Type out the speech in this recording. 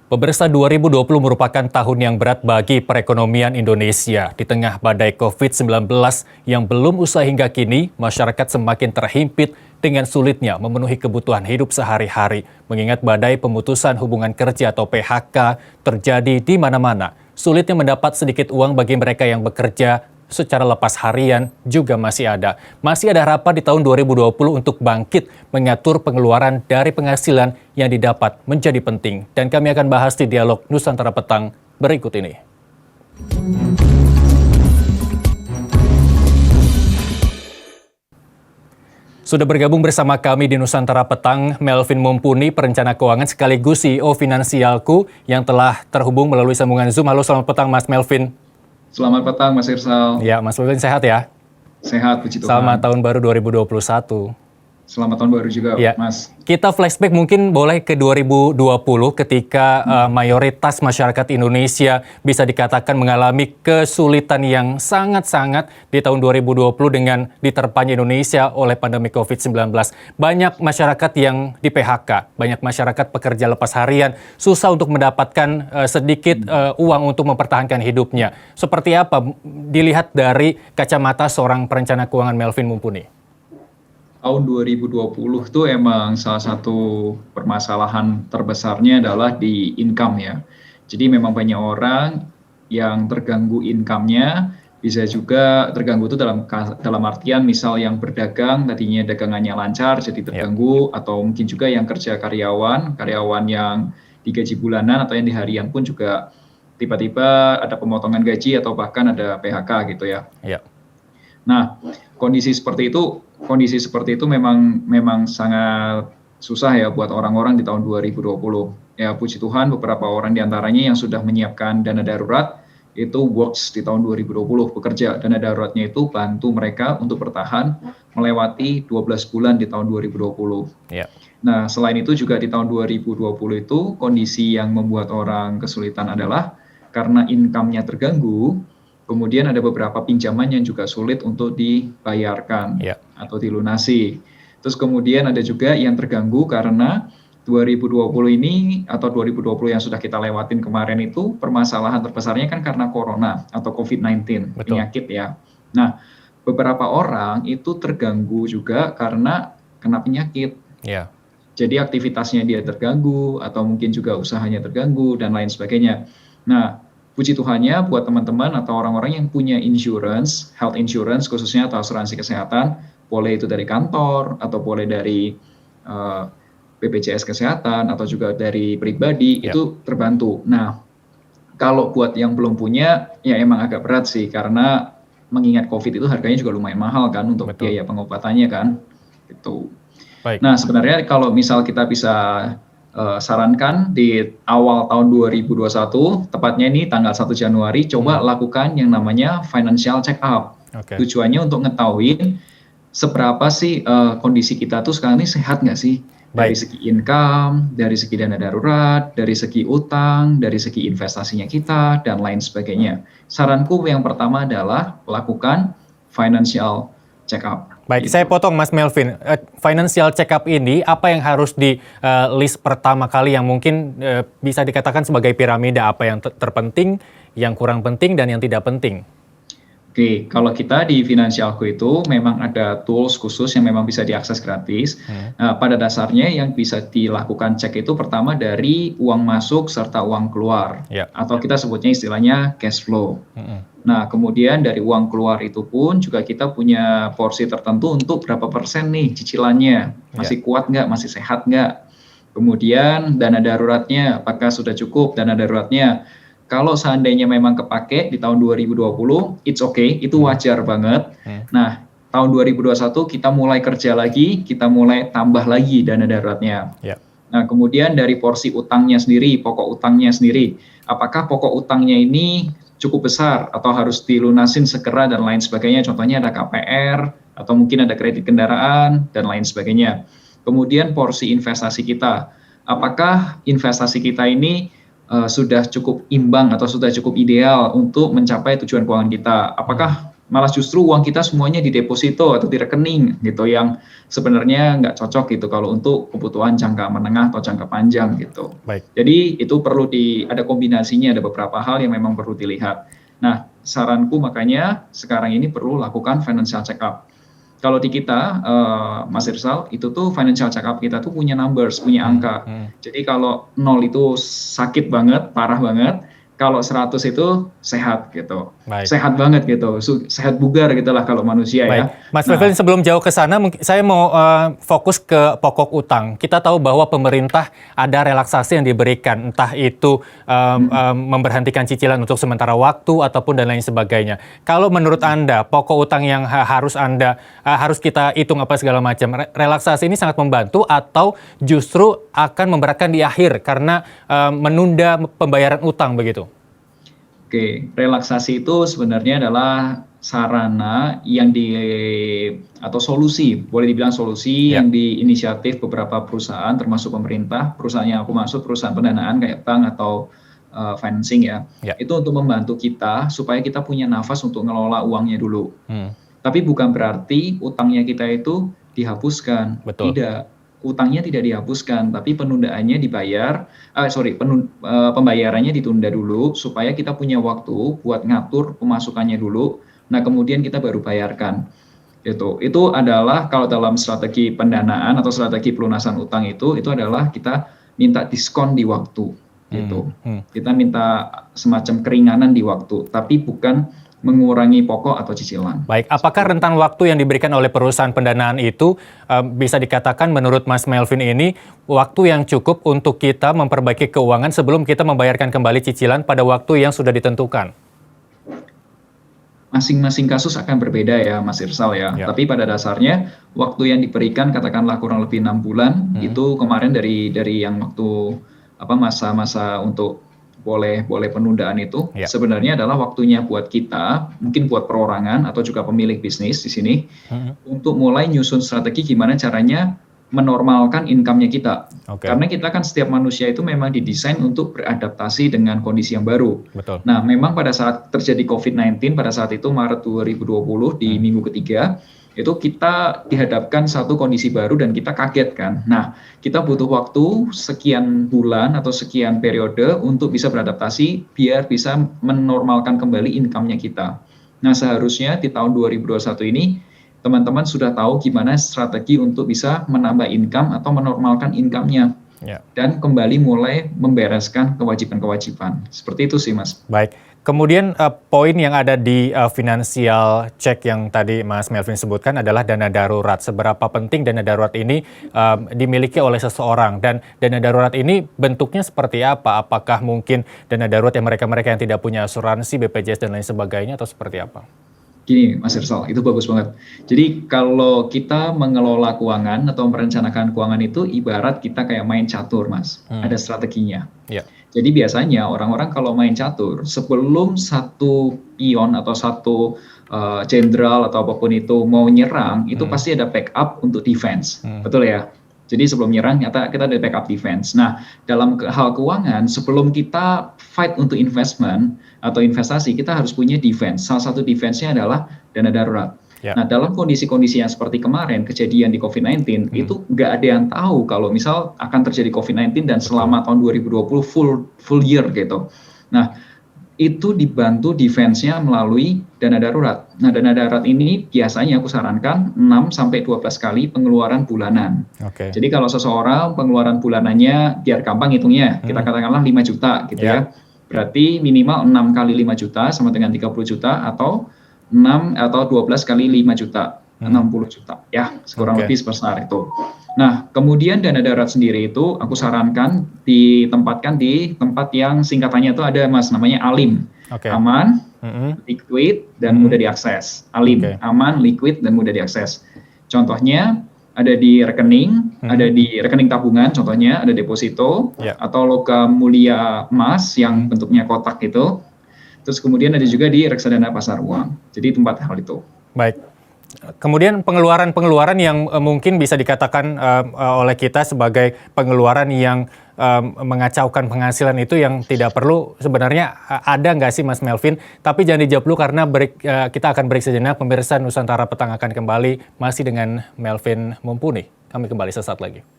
Pemirsa, 2020 merupakan tahun yang berat bagi perekonomian Indonesia. Di tengah badai COVID-19 yang belum usai hingga kini, masyarakat semakin terhimpit dengan sulitnya memenuhi kebutuhan hidup sehari-hari. Mengingat badai pemutusan hubungan kerja atau PHK terjadi di mana-mana. Sulitnya mendapat sedikit uang bagi mereka yang bekerja secara lepas harian juga masih ada. Masih ada harapan di tahun 2020 untuk bangkit mengatur pengeluaran dari penghasilan yang didapat menjadi penting. Dan kami akan bahas di dialog Nusantara Petang berikut ini. Sudah bergabung bersama kami di Nusantara Petang, Melvin Mumpuni, perencana keuangan sekaligus CEO Finansialku yang telah terhubung melalui sambungan Zoom. Halo, selamat petang Mas Melvin. Selamat petang Mas Irsal. Ya, Mas Melvin sehat ya? Sehat, puji Tuhan. Selamat tahun baru 2021. Selamat tahun baru juga, ya, Mas. Kita flashback mungkin boleh ke 2020 ketika mayoritas masyarakat Indonesia bisa dikatakan mengalami kesulitan yang sangat-sangat di tahun 2020 dengan diterpanya Indonesia oleh pandemi COVID-19. Banyak masyarakat yang di PHK, banyak masyarakat pekerja lepas harian, susah untuk mendapatkan sedikit uang untuk mempertahankan hidupnya. Seperti apa dilihat dari kacamata seorang perencana keuangan Melvin Mumpuni? Tahun 2020 itu emang salah satu permasalahan terbesarnya adalah di income ya. Jadi memang banyak orang yang terganggu income-nya, bisa juga terganggu itu dalam artian misal yang berdagang tadinya dagangannya lancar jadi terganggu, atau mungkin juga yang kerja karyawan yang digaji bulanan atau yang di harian pun juga tiba-tiba ada pemotongan gaji atau bahkan ada PHK gitu ya. Nah, kondisi seperti itu memang sangat susah ya buat orang-orang di tahun 2020. Ya, puji Tuhan beberapa orang di antaranya yang sudah menyiapkan dana darurat itu works di tahun 2020, bekerja. Dana daruratnya itu bantu mereka untuk bertahan melewati 12 bulan di tahun 2020. Nah, selain itu juga di tahun 2020 itu kondisi yang membuat orang kesulitan adalah karena income-nya terganggu. Kemudian ada beberapa pinjaman yang juga sulit untuk dibayarkan atau dilunasi. Terus kemudian ada juga yang terganggu karena 2020 ini atau 2020 yang sudah kita lewatin kemarin itu permasalahan terbesarnya kan karena corona atau COVID-19, penyakit ya. Nah, beberapa orang itu terganggu juga karena kena penyakit. Jadi aktivitasnya dia terganggu atau mungkin juga usahanya terganggu dan lain sebagainya. Nah, puji Tuhannya buat teman-teman atau orang-orang yang punya insurance, health insurance khususnya atau asuransi kesehatan, boleh itu dari kantor atau boleh dari BPJS Kesehatan atau juga dari pribadi, itu terbantu. Nah, kalau buat yang belum punya, ya emang agak berat sih karena mengingat COVID itu harganya juga lumayan mahal kan untuk biaya pengobatannya kan. Gitu. Nah, sebenarnya kalau misal kita bisa sarankan di awal tahun 2021, tepatnya ini tanggal 1 Januari, coba lakukan yang namanya financial check up. Tujuannya untuk ngetahuin seberapa sih kondisi kita tuh sekarang ini sehat nggak sih? Dari segi income, dari segi dana darurat, dari segi utang, dari segi investasinya kita, dan lain sebagainya. Saranku yang pertama adalah lakukan financial check up. Baik, saya potong Mas Melvin. Financial check up ini apa yang harus di list pertama kali yang mungkin bisa dikatakan sebagai piramida, apa yang terpenting, yang kurang penting, dan yang tidak penting? Oke, kalau kita di Finansialku itu memang ada tools khusus yang memang bisa diakses gratis. Pada dasarnya yang bisa dilakukan cek itu pertama dari uang masuk serta uang keluar. Atau kita sebutnya istilahnya cash flow. Nah, kemudian dari uang keluar itu pun juga kita punya porsi tertentu untuk berapa persen nih cicilannya. Masih kuat nggak, masih sehat nggak. Kemudian dana daruratnya, apakah sudah cukup dana daruratnya. Kalau seandainya memang kepake di tahun 2020, it's okay, itu wajar banget. Nah, tahun 2021 kita mulai kerja lagi, kita mulai tambah lagi dana daruratnya. Nah, kemudian dari porsi utangnya sendiri, pokok utangnya sendiri, apakah pokok utangnya ini cukup besar atau harus dilunasin segera dan lain sebagainya. Contohnya ada KPR atau mungkin ada kredit kendaraan dan lain sebagainya. Kemudian porsi investasi kita, apakah investasi kita ini sudah cukup imbang atau sudah cukup ideal untuk mencapai tujuan keuangan kita. Apakah malah justru uang kita semuanya di deposito atau di rekening gitu yang sebenarnya nggak cocok gitu kalau untuk kebutuhan jangka menengah atau jangka panjang gitu. Baik. Jadi itu perlu ada kombinasinya, ada beberapa hal yang memang perlu dilihat. Nah, saranku makanya sekarang ini perlu lakukan financial check up. Kalau di kita, Mas Irsal, itu tuh financial check up kita tuh punya numbers, punya angka. Jadi kalau 0 itu sakit banget, parah banget. Kalau 100 itu sehat gitu. Baik. Sehat banget gitu, sehat bugar gitulah kalau manusia Baik. ya. Mas Melvin, sebelum jauh ke sana, saya mau fokus ke pokok utang. Kita tahu bahwa pemerintah ada relaksasi yang diberikan, entah itu memberhentikan cicilan untuk sementara waktu ataupun dan lain sebagainya. Kalau menurut Anda, pokok utang yang harus kita hitung apa segala macam, relaksasi ini sangat membantu atau justru akan memberatkan di akhir karena menunda pembayaran utang begitu? Oke, relaksasi itu sebenarnya adalah sarana yang atau solusi, boleh dibilang solusi yang diinisiatif beberapa perusahaan termasuk pemerintah, perusahaan yang aku maksud perusahaan pendanaan kayak bank atau financing ya. Itu untuk membantu kita supaya kita punya nafas untuk ngelola uangnya dulu. Tapi bukan berarti utangnya kita itu dihapuskan. Betul. Tidak. Utangnya tidak dihapuskan, tapi penundaannya pembayarannya ditunda dulu supaya kita punya waktu buat ngatur pemasukannya dulu. Nah, kemudian kita baru bayarkan. Itu adalah kalau dalam strategi pendanaan atau strategi pelunasan utang itu adalah kita minta diskon di waktu gitu. Kita minta semacam keringanan di waktu, tapi bukan mengurangi pokok atau cicilan. Baik, apakah rentan waktu yang diberikan oleh perusahaan pendanaan itu bisa dikatakan menurut Mas Melvin ini waktu yang cukup untuk kita memperbaiki keuangan sebelum kita membayarkan kembali cicilan pada waktu yang sudah ditentukan? Masing-masing kasus akan berbeda ya Mas Irsal ya. Tapi pada dasarnya waktu yang diberikan katakanlah kurang lebih 6 bulan itu kemarin dari yang waktu masa-masa untuk boleh penundaan itu sebenarnya adalah waktunya buat kita, mungkin buat perorangan atau juga pemilik bisnis di sini untuk mulai nyusun strategi gimana caranya menormalkan income-nya kita. Karena kita kan setiap manusia itu memang didesain untuk beradaptasi dengan kondisi yang baru. Betul. Nah, memang pada saat terjadi COVID-19 pada saat itu Maret 2020 di minggu ketiga itu kita dihadapkan satu kondisi baru dan kita kaget kan. Nah, kita butuh waktu sekian bulan atau sekian periode untuk bisa beradaptasi biar bisa menormalkan kembali income-nya kita. Nah, seharusnya di tahun 2021 ini teman-teman sudah tahu gimana strategi untuk bisa menambah income atau menormalkan income-nya. Dan kembali mulai membereskan kewajiban-kewajiban. Seperti itu sih, Mas. Baik. Kemudian poin yang ada di financial check yang tadi Mas Melvin sebutkan adalah dana darurat. Seberapa penting dana darurat ini dimiliki oleh seseorang dan dana darurat ini bentuknya seperti apa? Apakah mungkin dana darurat yang mereka-mereka yang tidak punya asuransi, BPJS dan lain sebagainya atau seperti apa? Gini Mas Irsal, itu bagus banget. Jadi kalau kita mengelola keuangan atau merencanakan keuangan itu ibarat kita kayak main catur Mas, ada strateginya. Jadi biasanya orang-orang kalau main catur, sebelum satu pion atau satu jenderal atau apapun itu mau nyerang, itu pasti ada backup untuk defense, betul ya? Jadi sebelum nyerang, kita ada backup defense. Nah, dalam hal keuangan, sebelum kita fight untuk investment atau investasi, kita harus punya defense. Salah satu defense-nya adalah dana darurat. Nah, dalam kondisi-kondisi yang seperti kemarin, kejadian di COVID-19, itu nggak ada yang tahu kalau misal akan terjadi COVID-19 dan selama tahun 2020 full year gitu. Nah, itu dibantu defense-nya melalui dana darurat. Nah, dana darurat ini biasanya aku sarankan 6-12 kali pengeluaran bulanan. Jadi kalau seseorang pengeluaran bulanannya, biar gampang hitungnya, kita katakanlah 5 juta gitu ya. Berarti minimal 6 kali 5 juta sama dengan 30 juta atau 6 atau 12 kali 5 juta, 60 juta. Ya, kurang lebih sebesar itu. Nah, kemudian dana darurat sendiri itu aku sarankan ditempatkan di tempat yang singkatannya itu ada Mas, namanya ALIM. Aman, liquid, dan mudah diakses. ALIM, aman, liquid, dan mudah diakses. Contohnya ada di rekening, ada di rekening tabungan, contohnya ada deposito, atau logam mulia emas yang bentuknya kotak itu. Terus kemudian ada juga di reksadana pasar uang. Jadi tempat hal itu. Baik. Kemudian pengeluaran-pengeluaran yang mungkin bisa dikatakan oleh kita sebagai pengeluaran yang mengacaukan penghasilan itu yang tidak perlu, sebenarnya ada nggak sih Mas Melvin? Tapi jangan dijawab dulu karena kita akan break sejenak. Pemirsa, Nusantara Petang akan kembali masih dengan Melvin Mumpuni. Kami kembali sesaat lagi.